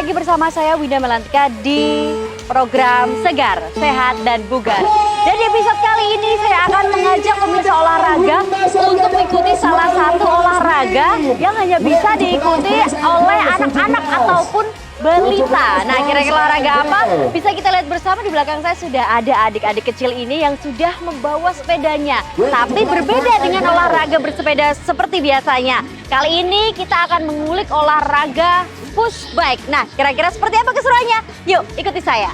lagi bersama saya Winda Melantika di program Segar, Sehat dan Bugar. Dan di episode kali ini saya akan mengajak pemirsa olahraga untuk mengikuti salah satu olahraga yang hanya bisa diikuti oleh anak-anak ataupun balita. Nah, kira-kira olahraga apa? Bisa kita lihat bersama. Di belakang saya sudah ada adik-adik kecil ini yang sudah membawa sepedanya. Tapi berbeda dengan olahraga bersepeda seperti biasanya. Kali ini kita akan mengulik olahraga push bike. Nah, kira-kira seperti apa keseruannya? Yuk, ikuti saya.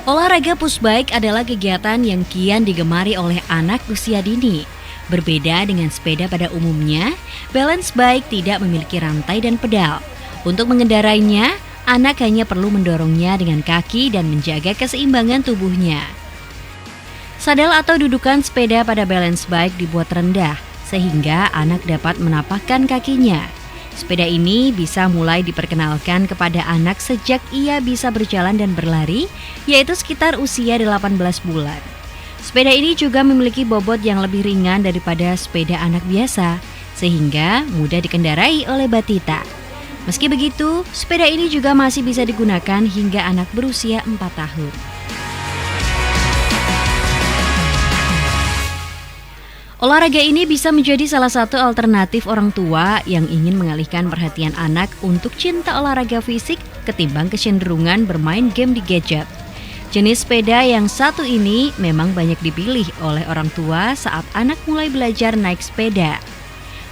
Olahraga push bike adalah kegiatan yang kian digemari oleh anak usia dini. Berbeda dengan sepeda pada umumnya, balance bike tidak memiliki rantai dan pedal. Untuk mengendarainya, anak hanya perlu mendorongnya dengan kaki dan menjaga keseimbangan tubuhnya. Sadel atau dudukan sepeda pada balance bike dibuat rendah, sehingga anak dapat menapakkan kakinya. Sepeda ini bisa mulai diperkenalkan kepada anak sejak ia bisa berjalan dan berlari, yaitu sekitar usia 18 bulan. Sepeda ini juga memiliki bobot yang lebih ringan daripada sepeda anak biasa, sehingga mudah dikendarai oleh batita. Meski begitu, sepeda ini juga masih bisa digunakan hingga anak berusia 4 tahun. Olahraga ini bisa menjadi salah satu alternatif orang tua yang ingin mengalihkan perhatian anak untuk cinta olahraga fisik ketimbang kecenderungan bermain game di gadget. Jenis sepeda yang satu ini memang banyak dipilih oleh orang tua saat anak mulai belajar naik sepeda.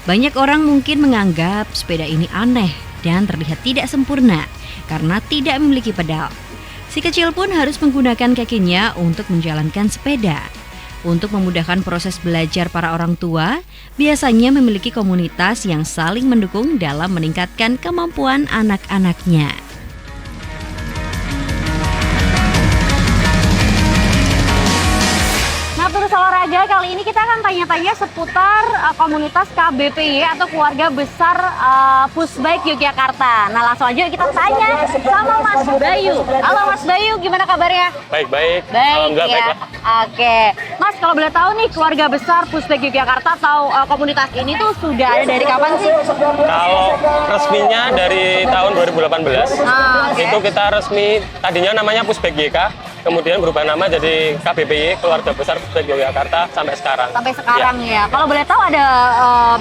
Banyak orang mungkin menganggap sepeda ini aneh dan terlihat tidak sempurna karena tidak memiliki pedal. Si kecil pun harus menggunakan kakinya untuk menjalankan sepeda. Untuk memudahkan proses belajar para orang tua, biasanya memiliki komunitas yang saling mendukung dalam meningkatkan kemampuan anak-anaknya. Nah, terus olahraga kali ini kita akan tanya-tanya seputar komunitas KBPY atau Keluarga Besar Push Bike Yogyakarta. Nah, langsung aja kita tanya sama Mas Bayu. Halo Mas Bayu, gimana kabarnya? Baik. Baik ya. Oke, Mas, kalau boleh tahu nih Keluarga Besar Push Bike Yogyakarta atau komunitas ini tuh sudah ada dari kapan sih? Kalau resminya dari tahun 2018, itu kita resmi tadinya namanya Push Bike YK, kemudian berubah nama jadi KBPY Keluarga Besar Push Bike Yogyakarta sampai sekarang. Sampai sekarang ya. Kalau boleh tahu ada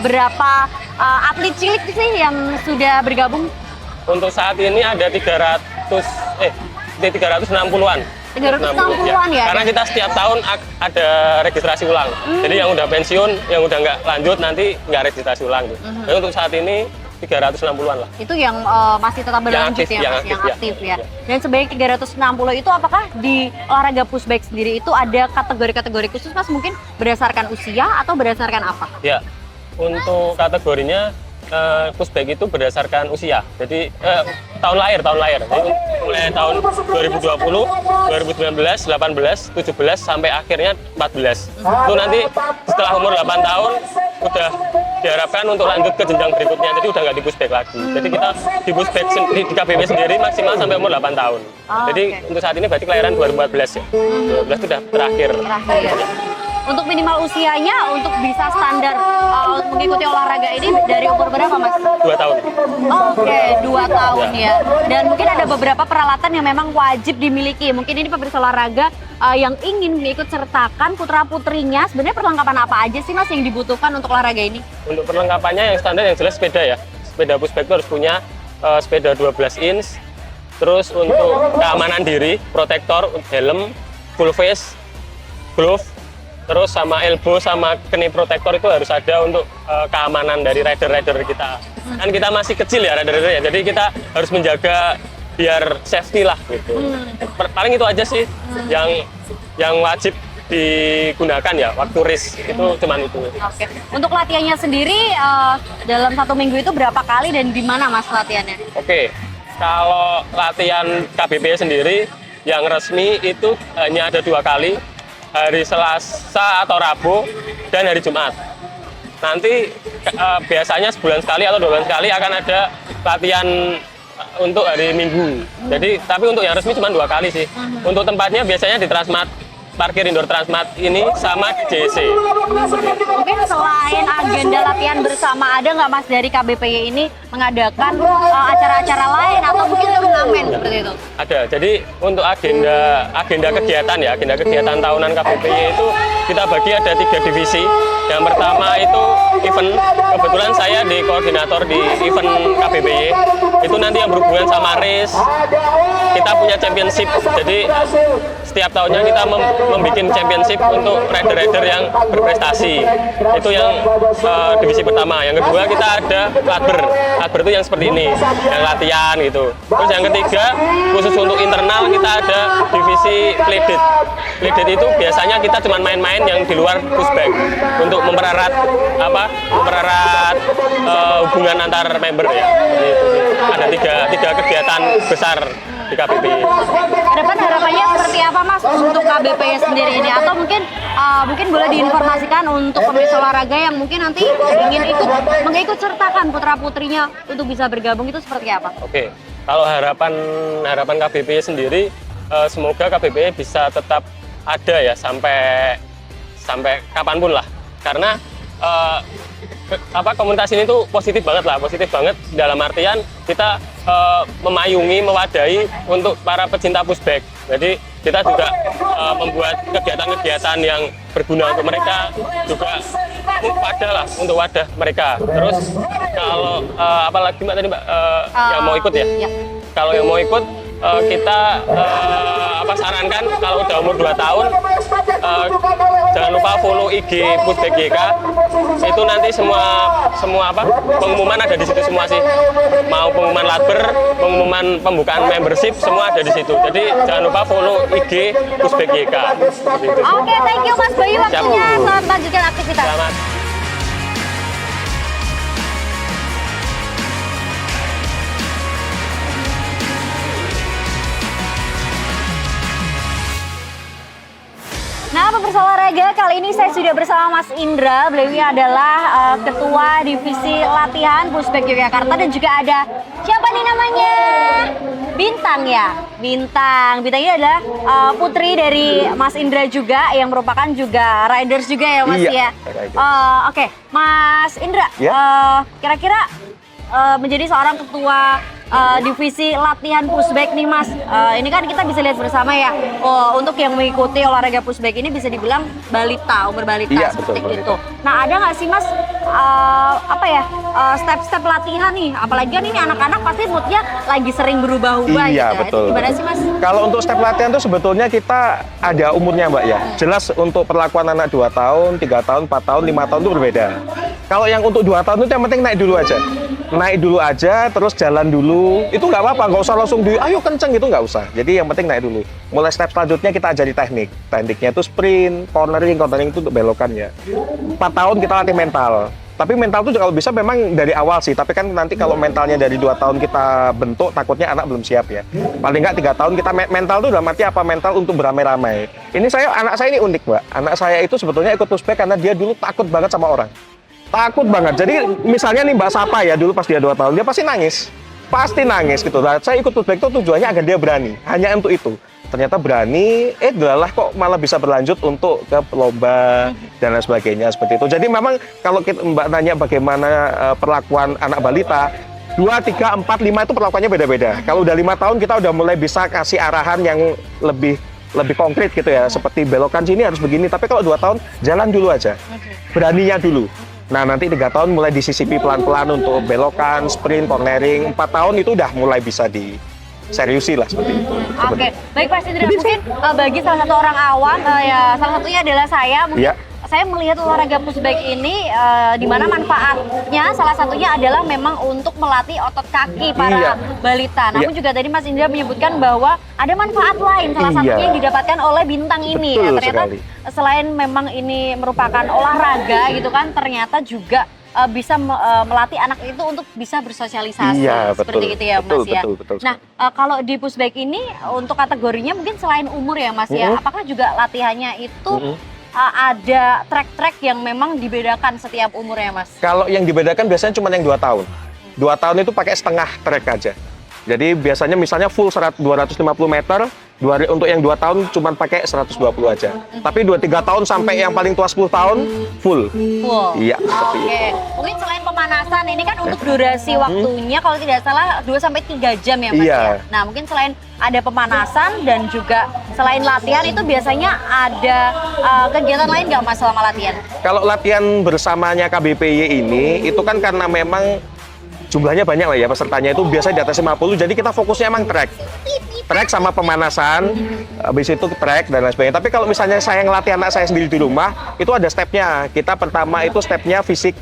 berapa atlet cilik sih yang sudah bergabung? Untuk saat ini ada 360-an. 360-an ya? Karena kita setiap tahun ada registrasi ulang. Jadi yang udah pensiun, yang udah nggak lanjut nanti nggak registrasi ulang. Jadi untuk saat ini 360-an lah. Itu yang masih tetap berlanjut yang aktif ya. Dan sebanyak 360 itu apakah di olahraga push bike sendiri itu ada kategori-kategori khusus Mas, mungkin berdasarkan usia atau berdasarkan apa? Ya, untuk kategorinya push bike itu berdasarkan usia. Jadi tahun lahir. Jadi mulai tahun 2020, 2019, 18, 17 sampai akhirnya 14. Itu nanti setelah umur 8 tahun udah diharapkan untuk lanjut ke jenjang berikutnya. Jadi udah nggak di push bike lagi. Jadi kita di push bike di KBP sendiri maksimal sampai umur 8 tahun. Jadi untuk saat ini berarti kelahiran 2014 ya. 2012 itu udah terakhir. Untuk minimal usianya untuk bisa standar mengikuti olahraga ini dari umur berapa Mas? 2 tahun. Oke, 2 tahun ya. Dan mungkin ada beberapa peralatan yang memang wajib dimiliki. Mungkin ini pemirsa olahraga yang ingin mengikut sertakan putra-putrinya. Sebenarnya perlengkapan apa aja sih Mas yang dibutuhkan untuk olahraga ini? Untuk perlengkapannya yang standar yang jelas sepeda ya. Sepeda push bike itu harus punya sepeda 12 inch. Terus untuk keamanan diri, protektor, helm, full face, glove, terus sama elbow sama knee protector itu harus ada untuk keamanan dari rider-rider kita. Kan kita masih kecil ya rider-rider ya, jadi kita harus menjaga biar safety lah gitu. Paling itu aja sih yang wajib digunakan ya waktu race itu cuman itu. Oke. Untuk latihannya sendiri dalam 1 minggu itu berapa kali dan di mana Mas latihannya? Oke. Kalau latihan KBP sendiri yang resmi itu hanya ada 2 kali. Hari Selasa atau Rabu dan hari Jumat. Nanti biasanya sebulan sekali atau 2 bulan sekali akan ada latihan untuk hari Minggu. Jadi tapi untuk yang resmi cuma 2 kali sih. Untuk tempatnya biasanya di Transmart parkir indoor Transmart ini sama di JC. Mungkin selain agenda latihan bersama, ada nggak Mas dari KBPY ini mengadakan acara-acara lain atau mungkin turnamen seperti itu? Ada. Jadi untuk agenda kegiatan tahunan KBPY itu kita bagi ada 3 divisi. Yang pertama itu event. Kebetulan saya di koordinator di event KBPY. Itu nanti yang berhubungan sama race. Kita punya championship. Jadi setiap tahunnya kita membuat championship untuk rider-rider yang berprestasi. Itu yang divisi pertama. Yang kedua kita ada ladber. Ladber itu yang seperti ini, yang latihan gitu. Terus yang ketiga khusus untuk internal kita ada divisi playdate. Playdate itu biasanya kita cuma main-main yang di luar pushback untuk mempererat hubungan antar member ya. Gitu. Ada tiga kegiatan besar di KBPY. Kedepan harapannya seperti apa Mas untuk KBPY sendiri ini, atau mungkin boleh diinformasikan untuk pemirsa olahraga yang mungkin nanti ingin mengikut sertakan putra putrinya untuk bisa bergabung, itu seperti apa? Oke, kalau harapan KBPY sendiri semoga KBPY bisa tetap ada ya sampai kapanpun lah, karena komunitas ini tuh positif banget dalam artian kita memayungi, mewadahi untuk para pecinta pushback. Jadi kita juga membuat kegiatan-kegiatan yang berguna untuk mereka, juga untuk wadah mereka. Terus kalau apalagi Mbak tadi Mbak yang mau ikut ya? Ya. Kalau yang mau ikut kita sarankan kalau udah umur 2 tahun jangan lupa follow IG Pushback GK. Itu nanti semua pengumuman ada di situ semua sih. Mau pengumuman ladber, pengumuman pembukaan membership, semua ada di situ. Jadi jangan lupa follow IG Pushback GK. Oke, thank you Mas Bayu waktunya. Selamat lanjutkan aktivitas. Selamat. Nah, pemirsa olahraga, kali ini saya sudah bersama Mas Indra. Beliau ini adalah Ketua Divisi Latihan Pushback Yogyakarta, dan juga ada siapa nih namanya? Bintang ya? Bintang ini adalah putri dari Mas Indra juga, yang merupakan juga riders juga ya Mas ya? Oke, Mas Indra, kira-kira menjadi seorang ketua divisi latihan pushback nih Mas, ini kan kita bisa lihat bersama ya, untuk yang mengikuti olahraga pushback ini bisa dibilang balita, umur balita seperti itu. Nah, ada nggak sih Mas step-step latihan nih, apalagi kan ini anak-anak pasti moodnya lagi sering berubah-ubah gitu. Betul. Gimana sih Mas? Kalau untuk step latihan tuh sebetulnya kita ada umurnya Mbak ya. Jelas untuk perlakuan anak 2 tahun, 3 tahun, 4 tahun, 5 tahun itu berbeda. Kalau yang untuk 2 tahun itu yang penting naik dulu aja, terus jalan dulu. Itu nggak apa-apa, nggak usah langsung ayo kenceng gitu, nggak usah. Jadi yang penting naik dulu. Mulai step selanjutnya kita ajari teknik. Tekniknya itu sprint, cornering itu untuk belokan ya. 4 tahun kita latih mental. Tapi mental itu kalau bisa memang dari awal sih. Tapi kan nanti kalau mentalnya dari 2 tahun kita bentuk, takutnya anak belum siap ya. Paling nggak 3 tahun kita mental itu dalam arti apa? Mental untuk beramai-ramai. Anak saya ini unik Mbak. Anak saya itu sebetulnya ikut pushback karena dia dulu takut banget sama orang. Takut banget. Jadi misalnya nih Mbak Sapa ya, dulu pas dia 2 tahun, dia pasti nangis gitu. Nah, saya ikut pushback itu tujuannya agar dia berani, hanya untuk itu. Ternyata berani, kok malah bisa berlanjut untuk ke lomba dan lain sebagainya seperti itu. Jadi memang kalau Mbak nanya bagaimana perlakuan anak balita, 2, 3, 4, 5 itu perlakuannya beda-beda. Kalau udah 5 tahun kita udah mulai bisa kasih arahan yang lebih konkret gitu ya, seperti belokan sini harus begini. Tapi kalau 2 tahun jalan dulu aja, beraninya dulu. Nah, nanti 3 tahun mulai disisipi pelan-pelan untuk belokan, sprint, cornering. 4 tahun itu udah mulai bisa diseriusi lah seperti itu. Oke, baik Mas Indra. Mungkin bagi salah satu orang awam, salah satunya adalah saya, mungkin saya melihat olahraga pushback ini di mana manfaatnya salah satunya adalah memang untuk melatih otot kaki para balita. Namun juga tadi Mas Indra menyebutkan bahwa ada manfaat lain, salah satunya yang didapatkan oleh Bintang ini. Ternyata selain memang ini merupakan olahraga gitu kan, ternyata juga bisa melatih anak itu untuk bisa bersosialisasi. Seperti itu ya Mas ya. Betul. Nah, kalau di pushback ini untuk kategorinya mungkin selain umur ya Mas ya, apakah juga latihannya itu ada track-track yang memang dibedakan setiap umur ya Mas? Kalau yang dibedakan biasanya cuma yang 2 tahun. 2 tahun itu pakai setengah track aja. Jadi biasanya misalnya full 250 meter, Untuk yang 2 tahun cuma pakai 120 aja. Tapi 2-3 tahun sampai yang paling tua 10 tahun full. Full. Iya, seperti Oke. itu. Mungkin selain pemanasan ini kan untuk durasi waktunya kalau tidak salah 2 sampai 3 jam ya Mas Iya. ya. Nah, mungkin selain ada pemanasan dan juga selain latihan itu biasanya ada kegiatan lain nggak Mas selama latihan? Kalau latihan bersamanya KBPY ini itu kan karena memang jumlahnya banyak lah ya pesertanya, itu biasanya di atas 50, jadi kita fokusnya emang track sama pemanasan, habis itu track dan lain sebagainya. Tapi kalau misalnya saya ngelatih anak saya sendiri di rumah, itu ada stepnya. Kita pertama itu stepnya fisik.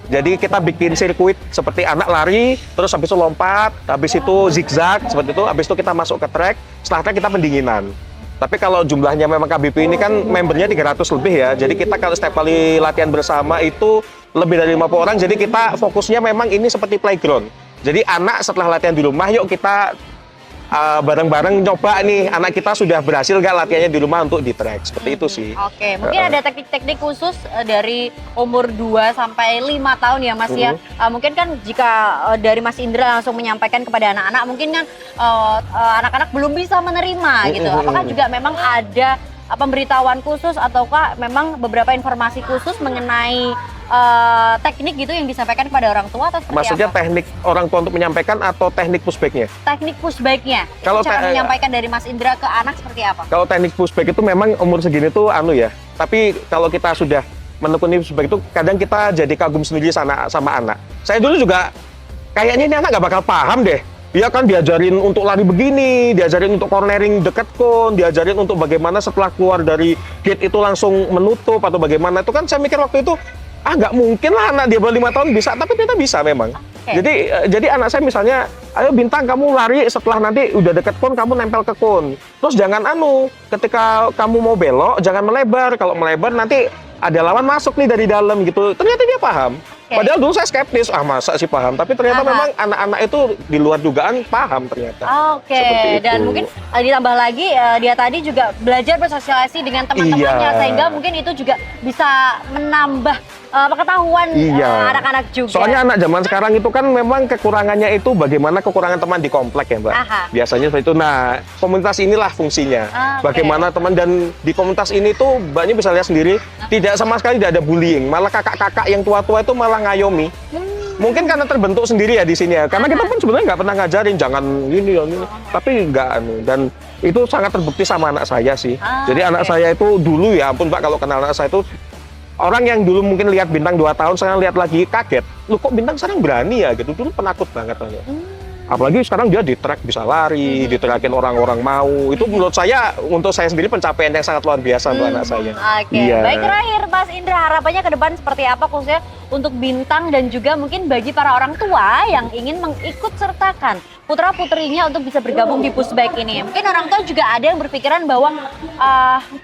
Jadi kita bikin sirkuit seperti anak lari, terus habis itu lompat, habis itu zigzag seperti itu, habis itu kita masuk ke track, setelah track kita pendinginan. Tapi kalau jumlahnya memang KBP ini kan membernya 300 lebih ya. Jadi kita kalau setiap kali latihan bersama itu lebih dari 50 orang, jadi kita fokusnya memang ini seperti playground. Jadi anak setelah latihan di rumah, yuk kita bareng-bareng nyoba nih, anak kita sudah berhasil nggak latihannya di rumah untuk di track, seperti itu sih. Oke, mungkin ada teknik-teknik khusus dari umur 2 sampai 5 tahun ya Mas ya. Mungkin kan jika dari Mas Indra langsung menyampaikan kepada anak-anak, mungkin kan anak-anak belum bisa menerima gitu. Apakah juga memang ada pemberitahuan khusus ataukah memang beberapa informasi khusus mengenai teknik gitu yang disampaikan kepada orang tua atau seperti Maksudnya apa? teknik orang tua untuk menyampaikan atau teknik pushback-nya? Teknik pushback-nya. Kalau Cara menyampaikan dari Mas Indra ke anak seperti apa? Kalau teknik pushback itu memang umur segini tuh ya. Tapi kalau kita sudah menekuni pushback itu kadang kita jadi kagum sendiri sama anak. Saya dulu juga kayaknya ini anak nggak bakal paham deh. Dia kan diajarin untuk lari begini, diajarin untuk cornering dekat kon, diajarin untuk bagaimana setelah keluar dari gate itu langsung menutup atau bagaimana. Itu kan saya mikir waktu itu, nggak mungkin lah anak dia baru 5 tahun bisa, tapi ternyata bisa memang. Okay. Jadi anak saya misalnya, ayo Bintang kamu lari setelah nanti udah deket kon, kamu nempel ke kon. Terus jangan ketika kamu mau belok, jangan melebar. Kalau melebar nanti ada lawan masuk nih dari dalam gitu. Ternyata dia paham. Okay. Padahal dulu saya skeptis, masa sih paham. Tapi ternyata memang anak-anak itu di luar dugaan paham ternyata. Oke, dan mungkin ditambah lagi dia tadi juga belajar bersosialisasi dengan teman-temannya sehingga mungkin itu juga bisa menambah pengetahuan anak-anak juga. Soalnya anak zaman sekarang itu kan memang kekurangannya itu bagaimana kekurangan teman di komplek ya Mbak. Biasanya seperti itu. Nah, komunitas inilah fungsinya. Bagaimana teman, dan di komunitas ini tuh Mbaknya bisa lihat sendiri, tidak sama sekali tidak ada bullying. Malah kakak-kakak yang tua-tua itu malah ngayomi. Mungkin karena terbentuk sendiri ya di sini ya. Karena kita pun sebenarnya nggak pernah ngajarin jangan ini. Tapi nggak dan itu sangat terbukti sama anak saya sih. Jadi anak saya itu dulu ya ampun Mbak, kalau kenal anak saya itu orang yang dulu mungkin lihat Bintang 2 tahun, sekarang lihat lagi kaget. Loh kok Bintang sekarang berani ya gitu. Dulu penakut banget. Apalagi sekarang dia di track bisa lari, diterakin orang-orang mau. Itu menurut saya, untuk saya sendiri pencapaian yang sangat luar biasa untuk anak saya. Oke, baik, terakhir Mas Indra, harapannya ke depan seperti apa khususnya untuk Bintang dan juga mungkin bagi para orang tua yang ingin mengikut sertakan putra-putrinya untuk bisa bergabung di pushback ini. Mungkin orang tua juga ada yang berpikiran bahwa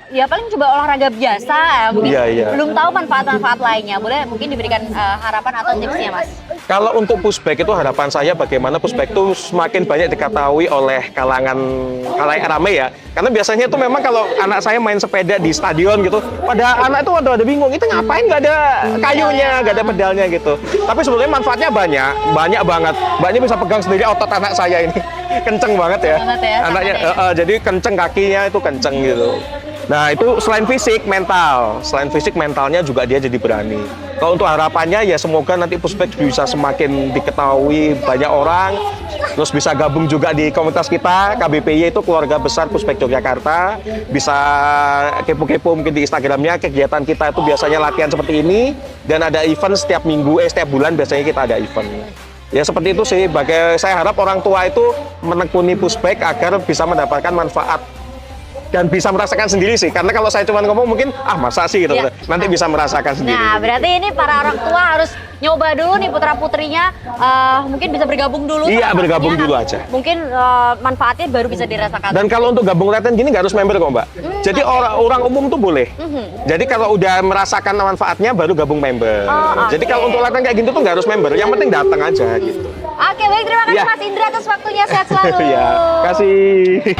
ya paling coba olahraga biasa, mungkin belum tahu manfaat-manfaat lainnya. Boleh mungkin diberikan harapan atau tipsnya Mas? Kalau untuk pushback itu harapan saya bagaimana pushback itu semakin banyak diketahui oleh kalangan ramai ya. Karena biasanya itu memang kalau anak saya main sepeda di stadion gitu, pada anak itu ada bingung, itu ngapain nggak ada kayunya, nggak ada pedalnya gitu. Tapi sebenarnya manfaatnya banyak banget. Mbaknya bisa pegang sendiri otot anak saya ini, kenceng banget ya. Anaknya, jadi kenceng kakinya itu kenceng gitu. Nah itu selain fisik, mentalnya juga dia jadi berani. Kalau untuk harapannya ya semoga nanti pushback bisa semakin diketahui banyak orang, terus bisa gabung juga di komunitas kita, KBPY itu keluarga besar Pushback Yogyakarta. Bisa kepo-kepo mungkin di Instagramnya, kegiatan kita itu biasanya latihan seperti ini, dan ada event setiap bulan biasanya kita ada event. Ya seperti itu sih, saya harap orang tua itu menekuni pushback agar bisa mendapatkan manfaat dan bisa merasakan sendiri sih. Karena kalau saya cuma ngomong mungkin masa sih gitu. Nanti bisa merasakan sendiri. Nah, berarti ini para orang tua harus nyoba dulu nih putra-putrinya, mungkin bisa bergabung dulu. Iya, bergabung dulu aja. Mungkin manfaatnya baru bisa dirasakan. Dan kalau untuk gabung latihan gini nggak harus member kok Mbak. Jadi orang umum tuh boleh. Jadi kalau udah merasakan manfaatnya baru gabung member. Jadi kalau untuk latihan kayak gitu tuh nggak harus member. Yang penting datang aja gitu. Oke, baik, terima kasih Mas Indra atas waktunya, sehat selalu. Ya, kasih.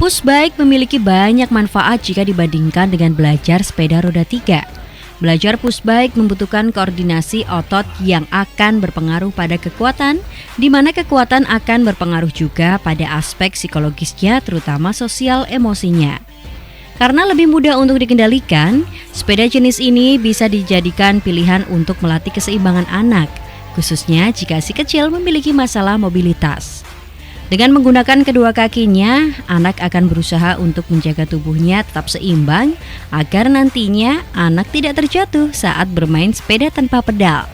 Push bike memiliki banyak manfaat jika dibandingkan dengan belajar sepeda roda 3. Belajar push bike membutuhkan koordinasi otot yang akan berpengaruh pada kekuatan, di mana kekuatan akan berpengaruh juga pada aspek psikologisnya, terutama sosial emosinya. Karena lebih mudah untuk dikendalikan, sepeda jenis ini bisa dijadikan pilihan untuk melatih keseimbangan anak, khususnya jika si kecil memiliki masalah mobilitas. Dengan menggunakan kedua kakinya, anak akan berusaha untuk menjaga tubuhnya tetap seimbang agar nantinya anak tidak terjatuh saat bermain sepeda tanpa pedal.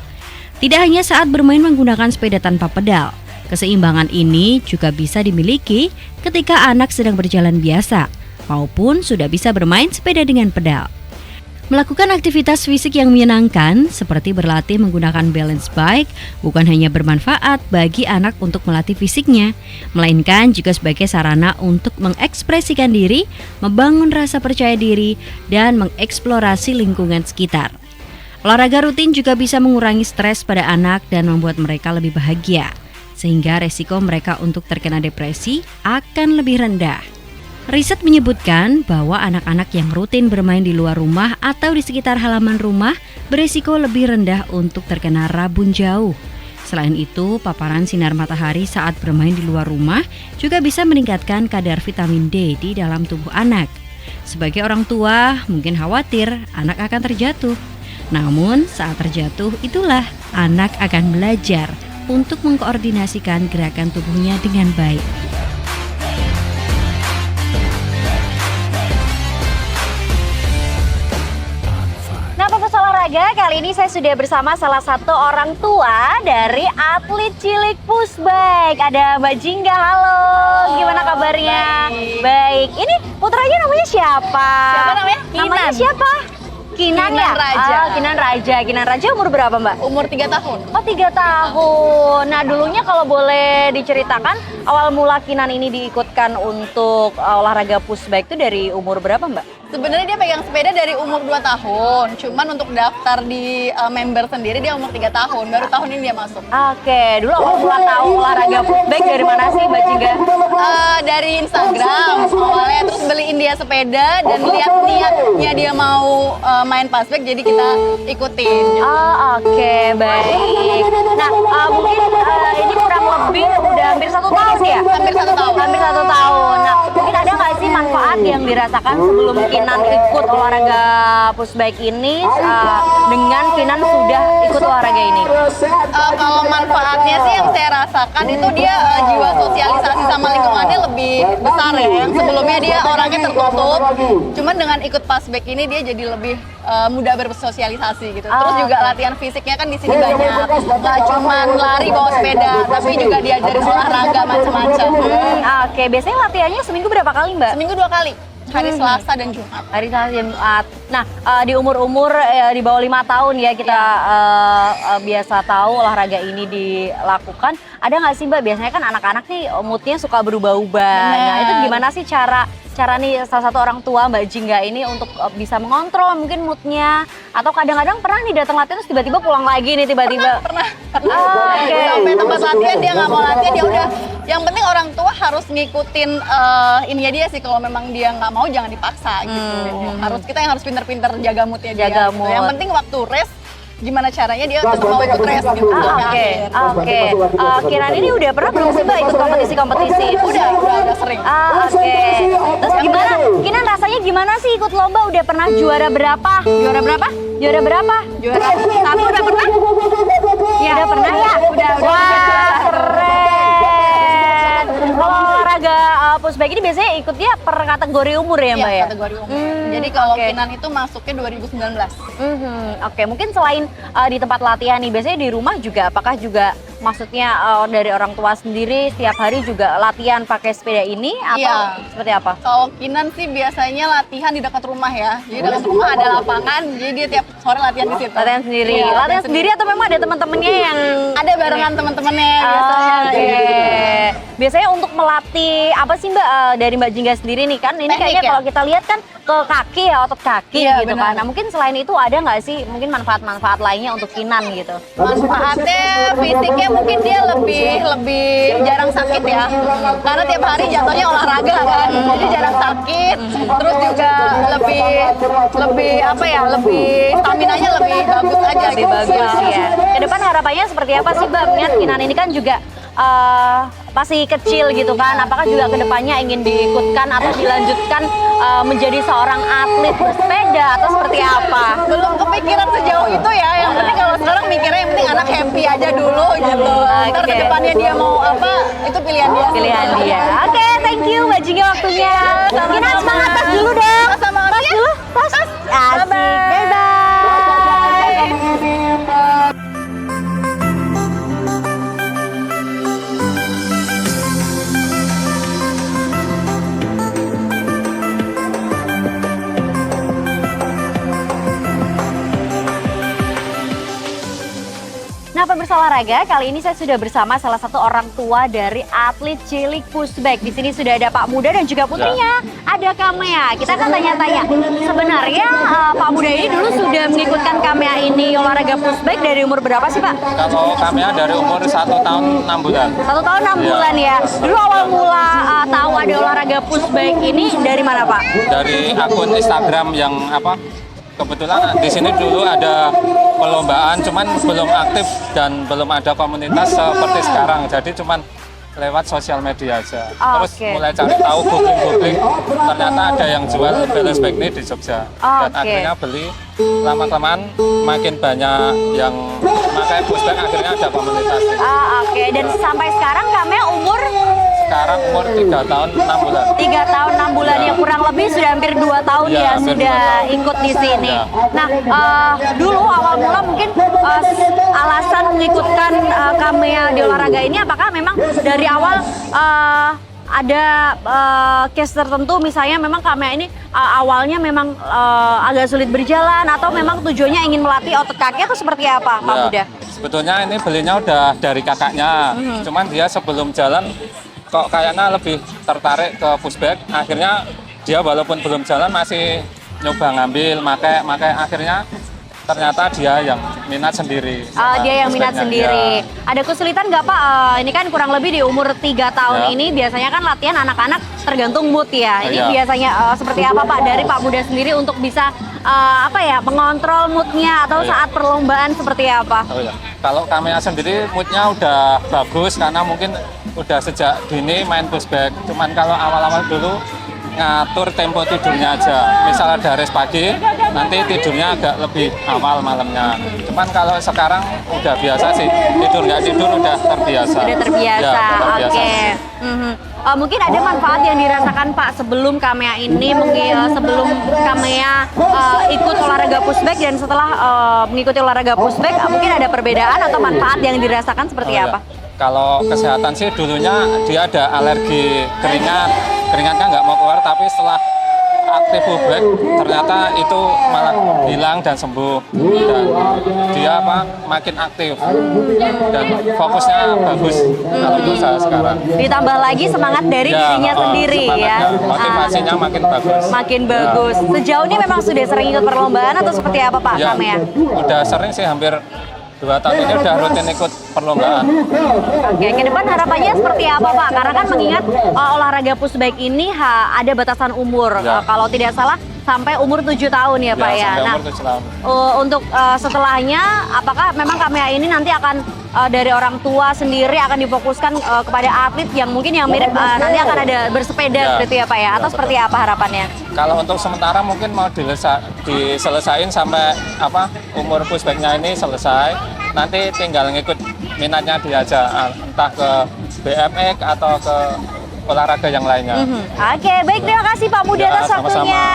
Tidak hanya saat bermain menggunakan sepeda tanpa pedal, keseimbangan ini juga bisa dimiliki ketika anak sedang berjalan biasa maupun sudah bisa bermain sepeda dengan pedal. Melakukan aktivitas fisik yang menyenangkan seperti berlatih menggunakan balance bike bukan hanya bermanfaat bagi anak untuk melatih fisiknya, melainkan juga sebagai sarana untuk mengekspresikan diri, membangun rasa percaya diri, dan mengeksplorasi lingkungan sekitar. Olahraga rutin juga bisa mengurangi stres pada anak dan membuat mereka lebih bahagia, sehingga resiko mereka untuk terkena depresi akan lebih rendah. Riset menyebutkan bahwa anak-anak yang rutin bermain di luar rumah atau di sekitar halaman rumah berisiko lebih rendah untuk terkena rabun jauh. Selain itu, paparan sinar matahari saat bermain di luar rumah juga bisa meningkatkan kadar vitamin D di dalam tubuh anak. Sebagai orang tua, mungkin khawatir anak akan terjatuh. Namun, saat terjatuh itulah anak akan belajar untuk mengkoordinasikan gerakan tubuhnya dengan baik. Olahraga, kali ini saya sudah bersama salah satu orang tua dari atlet cilik push bike. Ada Mbak Jingga, halo. Gimana kabarnya? Baik. Ini putranya namanya siapa? Siapa namanya? Namanya siapa? Kinan ya? Raja. Kinan Raja umur berapa Mbak? Umur 3 tahun. Oh 3 tahun. Nah dulunya kalau boleh diceritakan awal mula Kinan ini diikutkan untuk olahraga push bike itu dari umur berapa Mbak? Sebenarnya dia pegang sepeda dari umur 2 tahun. Cuman untuk daftar di member sendiri dia umur 3 tahun. Baru tahun ini dia masuk. Oke, dulu awal mula tahu olahraga push bike dari mana sih Mbak Jingga? Dari Instagram awalnya, terus beliin dia sepeda dan lihat niatnya dia mau main fastback, jadi kita ikutin. Oke, baik. Nah, mungkin ini kurang lebih udah hampir 1 tahun ya? Hampir 1 tahun. Hampir 1 tahun. Nah, mungkin ada nggak sih manfaat yang dirasakan sebelum Kinan ikut olahraga push bike ini dengan Kinan sudah ikut olahraga ini? Kalau manfaatnya sih yang saya rasakan itu dia jiwa sosialisasi sama lingkungannya lebih besar ya. Yang sebelumnya dia orangnya tertutup, cuman dengan ikut fastback ini dia jadi lebih mudah bersosialisasi gitu. Terus juga latihan fisiknya kan di sini banyak, nggak cuman lari bawa sepeda, tapi juga diajarin olahraga macam-macam. Oke, biasanya latihannya seminggu berapa kali Mbak? Seminggu 2 kali. Hari Selasa dan Jumat. Hari Selasa dan Jumat. Nah, di umur-umur di bawah 5 tahun ya kita biasa tahu olahraga ini dilakukan. Ada nggak sih Mbak, biasanya kan anak-anak nih moodnya suka berubah-ubah. Nah, itu gimana sih cara nih salah satu orang tua Mbak Jingga ini untuk bisa mengontrol mungkin moodnya, atau kadang-kadang pernah nih datang latihan terus tiba-tiba pulang lagi nih tiba-tiba? Pernah. Sampai tempat latihan dia nggak mau latihan, dia udah. Yang penting orang tua harus ngikutin ininya dia sih. Kalau memang dia nggak mau jangan dipaksa gitu. Kita yang harus pinter-pinter jaga moodnya dia. Jaga gitu. mood. Yang penting waktu rest gimana caranya dia tetap mau ikut race gitu. Oke. Kinan ini udah pernah belum sih Mbak ikut kompetisi-kompetisi? Udah sering. Oke. Terus gimana? Kinan rasanya gimana sih ikut lomba? Udah pernah juara berapa? Juara berapa? Juara berapa? Juara 1 udah pernah? Ya, udah pernah ya? Udah. Wah, keren. Kalau olahraga push bike ini biasanya ikutnya per kategori umur ya Mbak ya? Kategori umur. Jadi kalau Kinan itu masuknya 2019. Oke, mungkin selain di tempat latihan nih, biasanya di rumah juga apakah juga maksudnya dari orang tua sendiri setiap hari juga latihan pakai sepeda ini atau seperti apa? Kalau Kinan sih biasanya latihan di dekat rumah ya. Jadi dekat rumah ada lapangan, jadi dia tiap sore latihan di situ. Latihan sendiri. Iya, latihan sendiri atau memang ada teman-temannya yang ada barengan teman-temannya biasanya. Oke. biasanya untuk melatih apa sih Mbak dari Mbak Jingga sendiri nih kan ini Teknik kayaknya ya? kalau kita lihat kan ke kaki ya otot kaki Iya, gitu benar. kan. Nah mungkin selain itu ada nggak sih mungkin manfaat-manfaat lainnya untuk Kinan gitu? Manfaatnya fisiknya mungkin dia lebih jarang sakit ya, karena tiap hari jatuhnya olahraga kan, jadi jarang sakit, terus juga lebih apa ya, lebih staminanya lebih bagus aja Lebih gitu. bagus ya. Ke depan harapannya seperti apa sih Mbak? Mengingat Kinan ini kan juga masih kecil gitu kan. Apakah juga kedepannya ingin diikutkan atau dilanjutkan menjadi seorang atlet bersepeda atau seperti apa? Belum kepikiran sejauh itu ya, yang penting kalau sekarang mikirnya yang penting anak happy aja dulu gitu. Ntar Oke. kedepannya dia mau apa, itu pilihan dia. Pilihan dia. Oke, thank you Mbak Jingga waktunya. Sama-sama. Kinan semangat tas dulu dong. Sama Tas ya. dulu, tas. Asik. Bye-bye. Bye-bye. Nah, pemirsa olahraga, kali ini saya sudah bersama salah satu orang tua dari atlet cilik pushback. Di sini sudah ada Pak Muda dan juga putrinya, ada Kamea. Kita akan tanya-tanya, sebenarnya Pak Muda ini dulu sudah mengikutkan Kamea ini olahraga pushback dari umur berapa sih Pak? Kalau kami dari umur 1 tahun 6 bulan. 1 tahun 6 bulan ya. Dulu awal mula tahu ada olahraga pushback ini dari mana Pak? Dari akun Instagram yang kebetulan di sini dulu ada perlombaan, cuman belum aktif dan belum ada komunitas seperti sekarang. Jadi cuman lewat sosial media aja. Terus Oke. mulai cari tahu googling, ternyata ada yang jual balance bike ini di Jogja. Dan Oke. akhirnya beli, lama-kelamaan makin banyak yang pakai pushback, akhirnya ada komunitas. Oke, dan sampai sekarang Kamea umur Sekarang umur 3 tahun 6 bulan. 3 tahun 6 bulan yang kurang lebih sudah hampir 2 tahun Ya, ya hampir sudah 2 tahun. ikut di sini. Ya. Nah, dulu awal mula mungkin alasan mengikutkan Kamea di olahraga ini apakah memang dari awal ada case tertentu misalnya memang Kamea ini awalnya memang agak sulit berjalan atau memang tujuannya ingin melatih otot kaki atau seperti apa Pak Muda? Sebetulnya ini belinya udah dari kakaknya, cuman dia sebelum jalan kok kayaknya lebih tertarik ke pushback. Akhirnya dia walaupun belum jalan masih nyoba ngambil, makai akhirnya ternyata dia yang minat sendiri. Dia yang minat pushbacknya. sendiri. Ya. Ada kesulitan nggak Pak? Ini kan kurang lebih di umur 3 tahun Ya. ini biasanya kan latihan anak-anak tergantung mood ya. Ini Ya. biasanya seperti apa Pak dari Pak Muda sendiri untuk bisa mengontrol moodnya atau Ya. saat perlombaan seperti apa? Oh ya. Kalau Kamea sendiri moodnya udah bagus karena mungkin udah sejak dini main pushback. Cuman kalau awal-awal dulu ngatur tempo tidurnya aja. Misal ada race pagi, nanti tidurnya agak lebih awal malamnya. Cuman kalau sekarang udah biasa sih, tidur nggak tidur udah terbiasa. Sudah terbiasa. Ya, udah terbiasa. Oke. Mungkin ada manfaat yang dirasakan Pak sebelum Kamea ini, sebelum Kamea ikut olahraga pushback dan setelah mengikuti olahraga pushback, mungkin ada perbedaan atau manfaat yang dirasakan seperti Oh, ya. apa? Kalau kesehatan sih dulunya dia ada alergi keringatnya nggak mau keluar, tapi setelah aktif pushback ternyata itu malah hilang dan sembuh, dan dia makin aktif dan fokusnya bagus kalau menurut saya sekarang. Ditambah lagi semangat dari dirinya sendiri ya. semangatnya, motivasinya makin bagus. Makin bagus. Sejauh ini memang sudah sering ikut perlombaan atau seperti apa Pak Ya, Kamea? udah sering sih, hampir 2 tahun ini udah rutin ikut perlombaan. Oke, ke depan harapannya seperti apa Pak? Karena kan mengingat olahraga pushback ini ada batasan umur. Ya. Kalau tidak salah sampai umur 7 tahun ya Pak ya. Sampai Nah, umur 7 tahun. untuk setelahnya apakah memang Kamea ini nanti akan dari orang tua sendiri akan difokuskan kepada atlet yang mungkin yang mirip nanti akan ada bersepeda Ya. gitu ya Pak ya? Atau Ya, seperti apa harapannya? Kalau untuk sementara mungkin mau diselesain sampai umur pushbacknya ini selesai. Nanti tinggal ngikut minatnya dia aja, entah ke BMX atau ke olahraga yang lainnya. Oke, baik, terima kasih Pak Muda Ya, atas sama-sama. waktunya.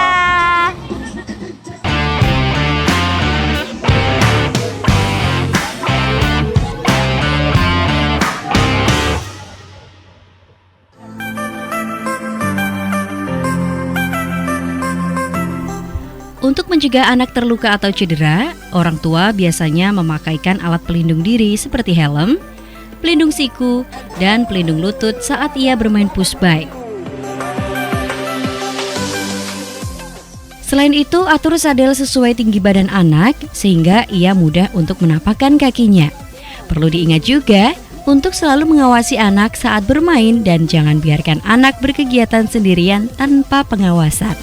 Untuk mencegah anak terluka atau cedera, orang tua biasanya memakaikan alat pelindung diri seperti helm, pelindung siku, dan pelindung lutut saat ia bermain push bike. Selain itu, atur sadel sesuai tinggi badan anak sehingga ia mudah untuk menapakkan kakinya. Perlu diingat juga untuk selalu mengawasi anak saat bermain dan jangan biarkan anak berkegiatan sendirian tanpa pengawasan.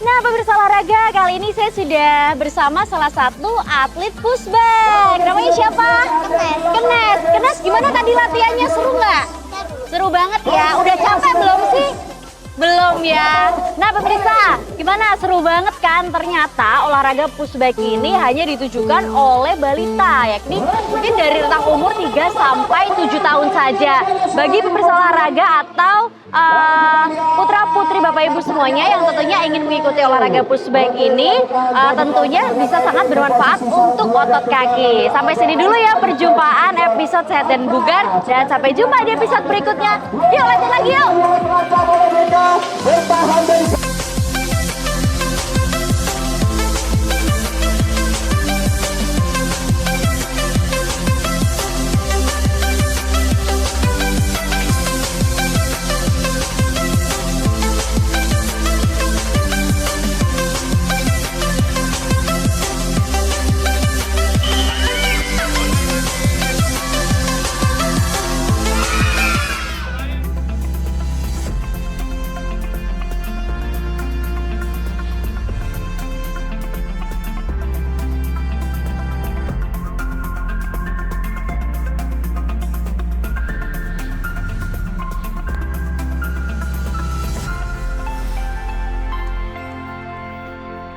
Nah, pemirsa olahraga, kali ini saya sudah bersama salah satu atlet pushback. Namanya siapa? Kenes. Kenes, gimana tadi latihannya? Seru nggak? Seru banget ya. Udah capek belum sih? Belum ya. Nah pemirsa, gimana? Seru banget kan? Ternyata olahraga pushback ini hanya ditujukan oleh balita, yakni mungkin dari rentang umur 3 sampai 7 tahun saja. Bagi pemirsa olahraga atau putra-putri Bapak Ibu semuanya yang tentunya ingin mengikuti olahraga pushback ini, tentunya bisa sangat bermanfaat untuk otot kaki. Sampai sini dulu ya perjumpaan episode Sehat dan Bugar, dan sampai jumpa di episode berikutnya. Yuk lanjut lagi yuk!